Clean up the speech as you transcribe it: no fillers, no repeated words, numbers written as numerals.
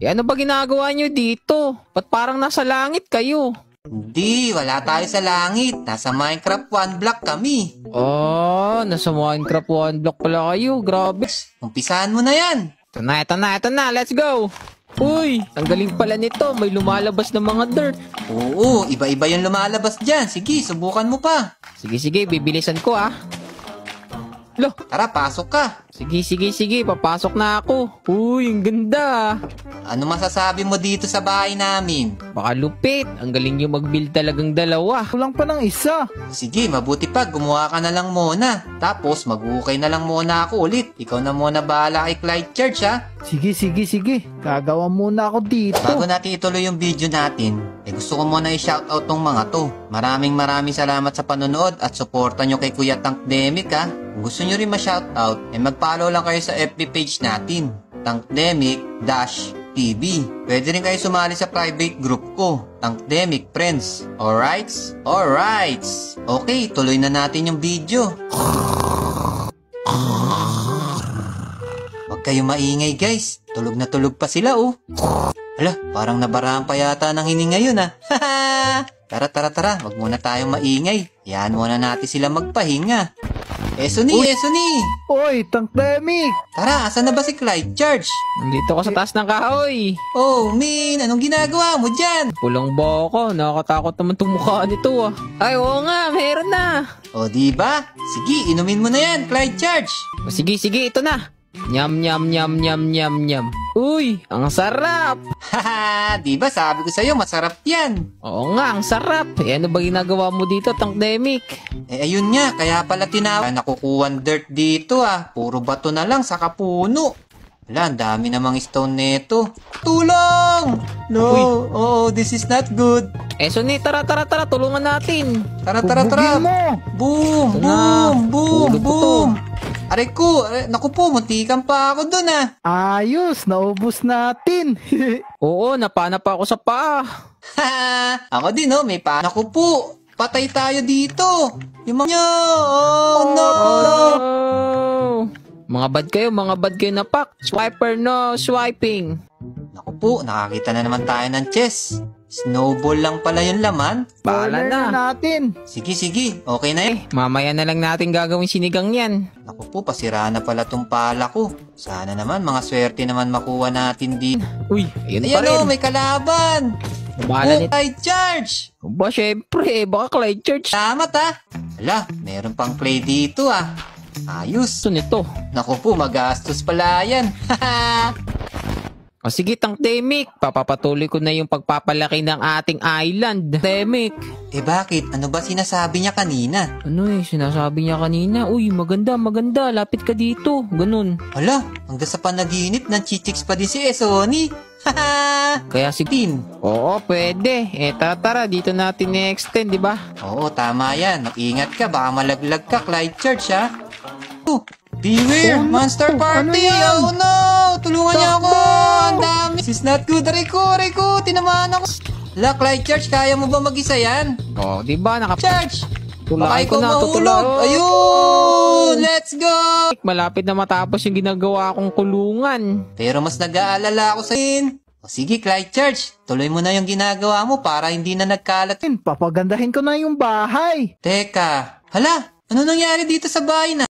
Eh ano ba ginagawa nyo dito? Ba't parang nasa langit kayo? Hindi, wala tayo sa langit. Nasa Minecraft 1 block kami. Oh, nasa Minecraft 1 block pala kayo. Grabe. Umpisahan mo na yan. Ito na. Let's go. Uy, ang galing pala nito. May lumalabas na mga dirt. Oo, iba-iba yung lumalabas dyan. Sige, subukan mo pa. Sige, bibilisan ko ah. Lo, Tara, pasok ka. sige, papasok na ako. Uy, ang ganda. Ano masasabi mo dito sa bahay namin? Baka lupit. Ang galing nyo mag-build talagang dalawa. Kulang pa ng isa. Sige, mabuti pa, gumawa ka na lang muna. Tapos, mag-ukay na lang muna ako ulit. Ikaw na muna bahala kay Clyde Church, ha? Sige. Gagawa muna ako dito. Bago natin ituloy yung video natin, gusto ko muna i-shoutout tong mga to. Maraming salamat sa panonood at suporta nyo kay Kuya Tankdemic, ha? Kung gusto nyo rin ma-shoutout, mag-follow lang kayo sa FB page natin, Tankdemic-TV. Pwede rin kayo sumali sa private group ko, Tankdemic Friends. Alrights? Okay, tuloy na natin yung video. Huwag kayo maingay guys, tulog na tulog pa sila oh. Hala, parang nabarahan pa yata ng hininga yun ah. Tara, wag muna tayong maingay. Yan muna natin sila magpahinga. Esuni! Oy, Tankdemic! Tara, asan na ba si Clyde Church? Nandito ko sa taas ng kahoy. Oh, Min, anong ginagawa mo dyan? Pulang ba ako? Nakakatakot naman itong mukha nito ah. Ay, oo nga, meron na. O, diba? Sige, inumin mo na yan, Clyde Church. O, sige, ito na. Nyam. Uy, ang sarap. Haha, diba sabi ko sa'yo, masarap yan. Oo nga, ang sarap. Eh, ano ba ginagawa mo dito, Tankdemic? Ayun nga, kaya pala tinawag. Nakukuhan dirt dito ah. Puro bato na lang sa kapuno. Wala, ang dami namang stone neto. Tulong! No, oh, this is not good. Suni, tara, tulungan natin. Tara. Bugbugin mo. Boom. Aray ko, naku po, muntikan pa ako dun ah. Ayos, naubos natin. Oo, napana pa ako sa paa. Ako din oh, may paano ko po. Patay tayo dito. Yung mga oh no. Mga bad kayo na pak. Swiper no, swiping. Naku po, nakakita na naman tayo ng chess. Snowball lang pala yung laman. Bahala na natin. Sige, okay na yan. Mamaya na lang natin gagawin sinigang yan. Naku po, pasira na pala tong pala ko. Sana naman, mga swerte naman makuha natin din. Uy, ayun pa Ayan rin. o, may kalaban. Bahala nito. Clyde Church. Ba, syempre, baka Clyde Church. Salamat ah. Hala, meron pang clay dito ah. Ayos. Gusto nito. Naku po, magastos pala yan. O sige, Tankdemic, papapatuloy ko na yung pagpapalaki ng ating island. Tankdemic. Bakit? Ano ba sinasabi niya kanina? Ano sinasabi niya kanina? Uy, maganda, lapit ka dito. Ganun. Hala, hanggang sa panaginip, nanchichicks pa din si Esoni. Kaya si Tin. Oo, pwede. Tara, dito natin i-extend, di ba? Oo, tama yan. Mag-ingat ka, baka malaglag ka, Clyde Church ha. Beware! Monster Party! Oh no! Tulungan niyo ako! Ang dami! This is not good! Rico! Tinamaan ako! La, Clyde Church, kaya mo ba mag-isa yan? Oo, di ba? Church! Baka Tulay ko ikaw na, mahulog! tutulay. Ayun! Let's go! Malapit na matapos yung ginagawa kong kulungan. Pero mas nag-aalala ako sa in. O sige, Clyde Church, tuloy mo na yung ginagawa mo para hindi na nagkalat. Papagandahin ko na yung bahay. Teka, hala, ano nangyari dito sa bahay na?